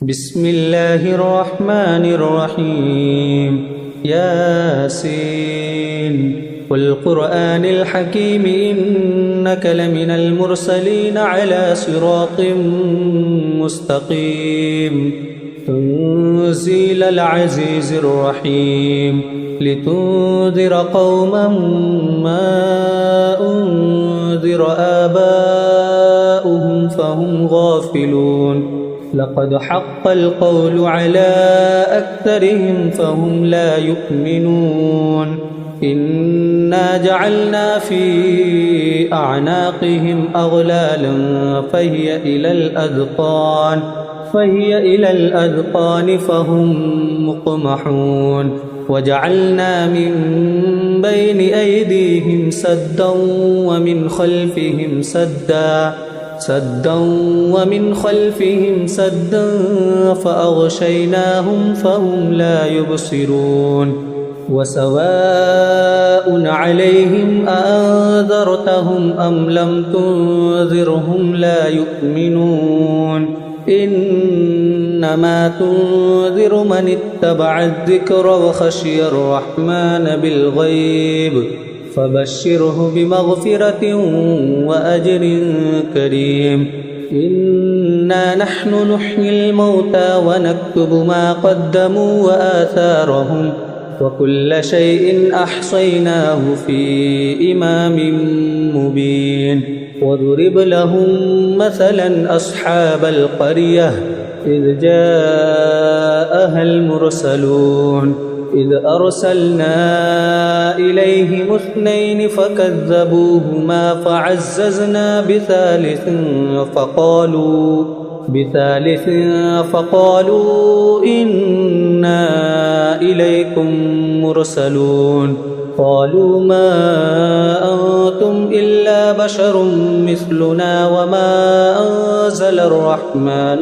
بسم الله الرحمن الرحيم ياسين والقرآن الحكيم إنك لمن المرسلين على صراط مستقيم تنزيل العزيز الرحيم لتنذر قوما ما أنذر آباؤهم فهم غافلون لقد حق القول على أكثرهم فهم لا يؤمنون إنا جعلنا في أعناقهم أغلالا فهي إلى الأذقان فهم مقمحون وجعلنا من بين أيديهم سدا ومن خلفهم سدا فأغشيناهم فهم لا يبصرون وسواء عليهم أأنذرتهم أم لم تنذرهم لا يؤمنون إنما تنذر من اتبع الذكر وخشي الرحمن بالغيب فبشره بمغفرة وأجر كريم إنا نحن نحيي الموتى ونكتب ما قدموا وآثارهم وكل شيء أحصيناه في إمام مبين واضرب لهم مثلا أصحاب القرية إذ جاءها المرسلون إذ أرسلنا إليهم 2 فكذبوهما فعززنا بثالث فقالوا إنا إليكم مرسلون قالوا ما أنتم إلا بشر مثلنا وما أنزل الرحمن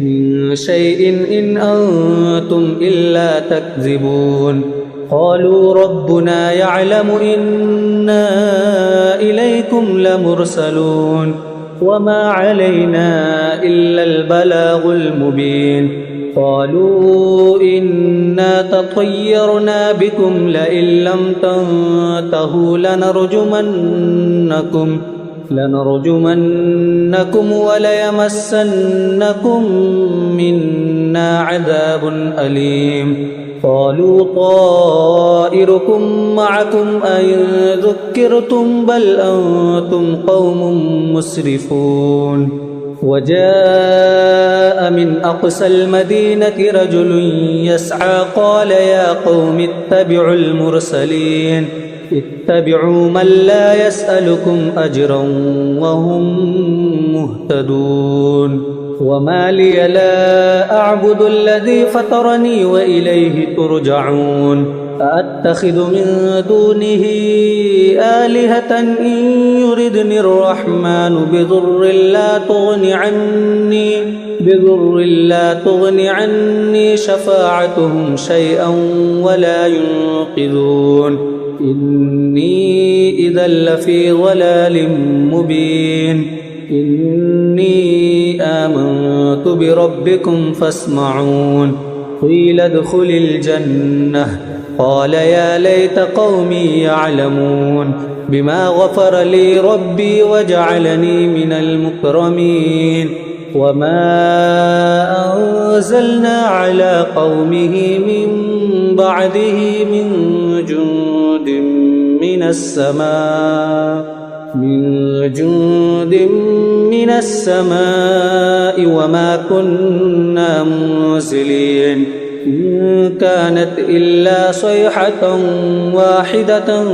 من شيء إن أنتم إلا تكذبون قالوا ربنا يعلم إنا إليكم لمرسلون وما علينا إلا البلاغ المبين قالوا إنا تطيرنا بكم لئن لم تنتهوا لنرجمنكم وليمسنكم منا عذاب أليم قالوا طائركم معكم أئن ذكرتم بل أنتم قوم مسرفون وجاء من أقصى المدينة رجل يسعى قال يا قوم اتبعوا المرسلين اتبعوا من لا يسألكم أجرا وهم مهتدون وما لي لا أعبد الذي فطرني وإليه ترجعون أأتخذ من دونه آلهة إن يردني الرحمن بضر لا تغن عني شفاعتهم شيئا ولا ينقذون إني إذا لفي ضلال مبين إني آمنت بربكم فاسمعون قيل ادخل الجنة قال يا ليت قومي يعلمون بما غفر لي ربي وجعلني من المكرمين وما أنزلنا على قومه من بعده من جند من السماء وما كنا منزلين إن كانت إلا صيحة واحدة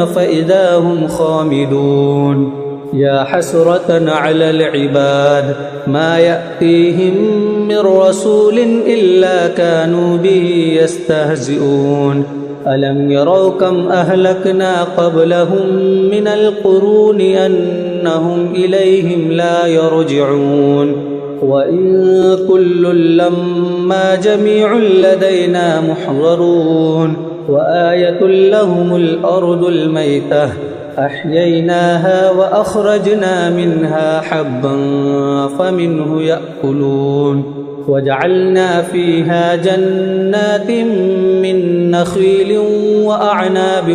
فإذا هم خامدون يا حسرة على العباد ما يأتيهم من رسول إلا كانوا به يستهزئون ألم يروا كم أهلكنا قبلهم من القرون أنهم إليهم لا يرجعون وإن كل لما جميع لدينا محضرون وآية لهم الأرض الميتة أحييناها وأخرجنا منها حبا فمنه يأكلون وجعلنا فيها جنات من نخيل وأعناب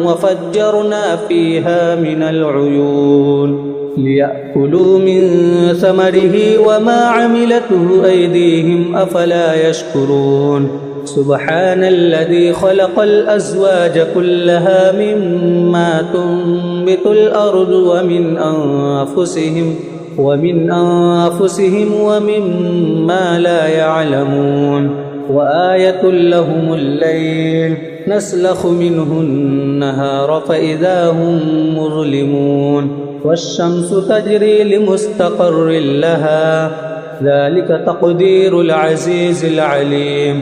وفجرنا فيها من العيون ليأكلوا من ثمره وما عملته أيديهم أفلا يشكرون سبحان الذي خلق الأزواج كلها مما تنبت الأرض ومن أنفسهم ومما لا يعلمون وآية لهم الليل نسلخ منه النهار فإذا هم مظلمون والشمس تجري لمستقر لها ذلك تقدير العزيز العليم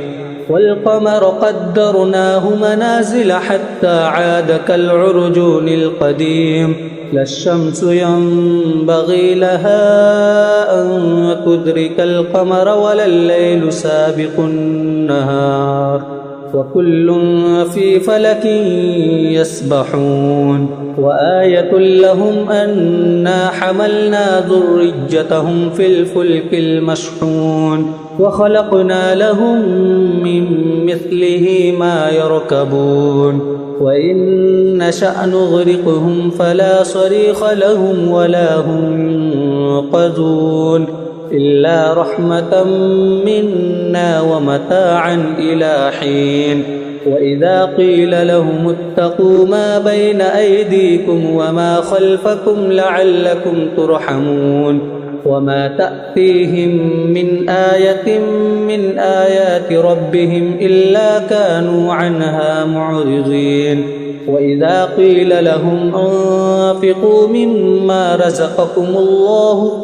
والقمر قدرناه منازل حتى عاد كالعرجون القديم لا الشمس ينبغي لها أن تدرك القمر ولا الليل سابق النهار وكل في فلك يسبحون وآية لهم أنا حملنا ذريتهم في الفلك المشحون وخلقنا لهم من مثله ما يركبون وإن نشأ نغرقهم فلا صريخ لهم ولا هم ينقذون إلا رحمة منا ومتاعا إلى حين وإذا قيل لهم اتقوا ما بين أيديكم وما خلفكم لعلكم ترحمون وما تأتيهم من آية من آيات ربهم إلا كانوا عنها معرضين وإذا قيل لهم أنفقوا مما رزقكم الله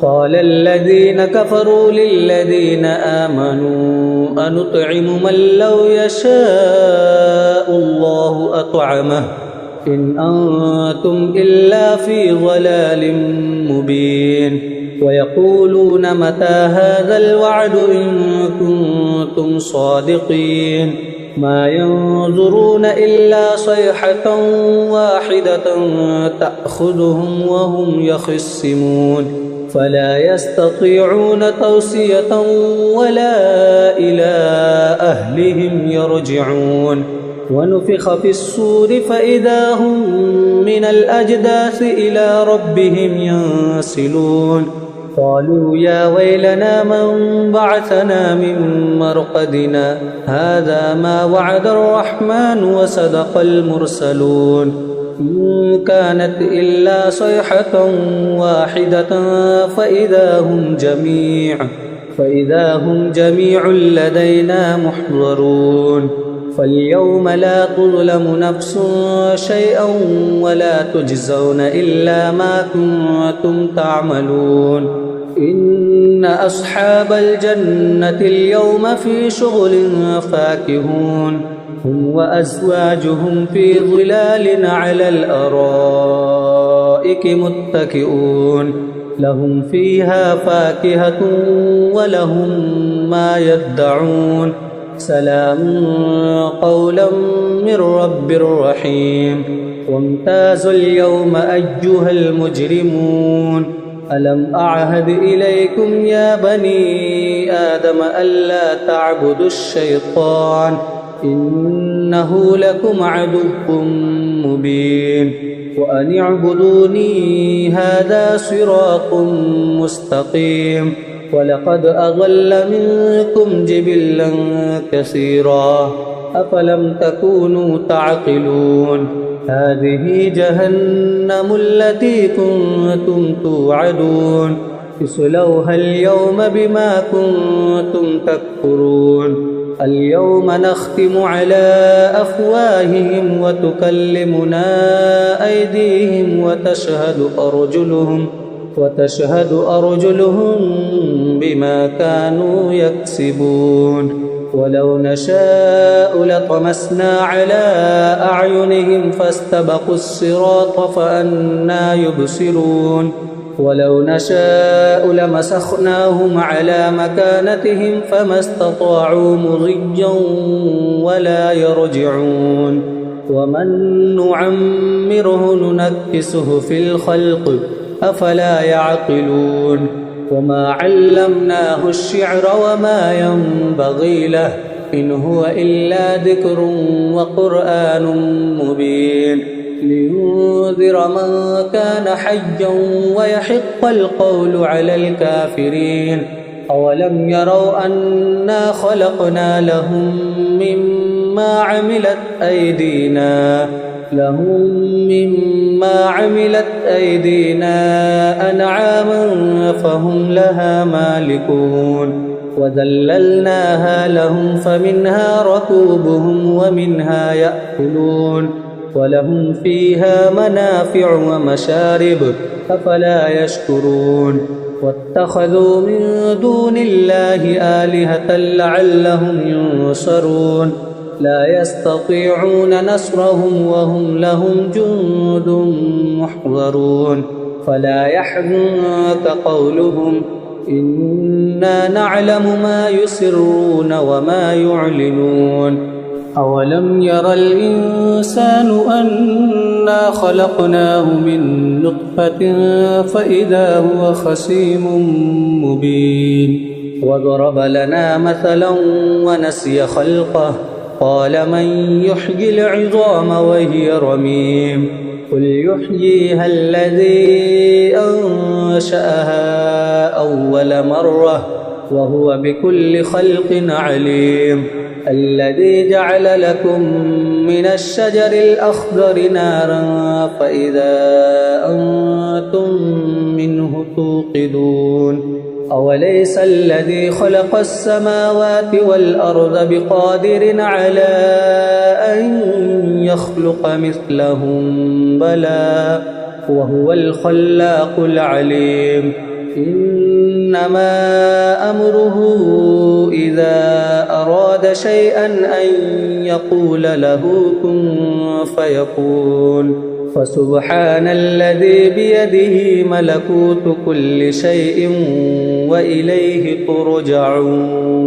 قال الذين كفروا للذين آمنوا أنطعم من لو يشاء الله أطعمه إن أنتم إلا في ضلال مبين ويقولون متى هذا الوعد إن كنتم صادقين ما ينظرون إلا صيحة واحدة تأخذهم وهم يخصمون فلا يستطيعون توصية ولا إلى أهلهم يرجعون ونفخ في الصور فإذا هم من الأجداث إلى ربهم ينسلون قالوا يا ويلنا من بعثنا من مرقدنا هذا ما وعد الرحمن وصدق المرسلون إن كانت إلا صيحة واحدة فإذا هم جميع لدينا محضرون فاليوم لا تظلم نفس شيئا ولا تجزون إلا ما كنتم تعملون إن أصحاب الجنة اليوم في شغل فاكهون هم وأزواجهم في ظلال على الأرائك متكئون لهم فيها فاكهة ولهم ما يدعون سلام قولا من رب رحيم وامتازوا اليوم أيها المجرمون ألم أعهد إليكم يا بني آدم ألا تعبدوا الشيطان إنه لكم عدو مبين وأن اعبدوني هذا صراط مستقيم ولقد أضل منكم جبلا كثيرا أفلم تكونوا تعقلون هذه جهنم التي كنتم توعدون اصلوها اليوم بما كنتم تكفرون اليوم نختم على أفواههم وتكلمنا أيديهم وتشهد أرجلهم بما كانوا يكسبون ولو نشاء لطمسنا على أعينهم فاستبقوا الصراط فأنى يبصرون ولو نشاء لمسخناهم على مكانتهم فما استطاعوا مضيا ولا يرجعون ومن نعمره ننكسه في الخلق أفلا يعقلون وما علمناه الشعر وما ينبغي له إن هو إلا ذكر وقرآن مبين لينذر من كان حيا ويحق القول على الكافرين أولم يروا أنا خلقنا لهم مما عملت أيدينا أنعاما فهم لها مالكون وذللناها لهم فمنها ركوبهم ومنها يأكلون ولهم فيها منافع ومشارب أفلا يشكرون واتخذوا من دون الله آلهة لعلهم ينصرون لا يستطيعون نصرهم وهم لهم جند محضرون فلا يحزنك قولهم إنا نعلم ما يسرون وما يعلنون أولم ير الإنسان أنا خلقناه من نطفة فإذا هو خصيم مبين وضرب لنا مثلا ونسي خلقه قال من يحيي العظام وهي رميم قل يحييها الذي أنشأها أول مرة وهو بكل خلق عليم الذي جعل لكم من الشجر الأخضر نارا فإذا أنتم منه توقدون أوليس الذي خلق السماوات والأرض بقادر على أن يخلق مثلهم بلى وهو الخلاق العليم إنما أمره إذا أراد شيئا أن يقول له كن فيكون فسبحان الذي بيده ملكوت كل شيء وإليه ترجعون.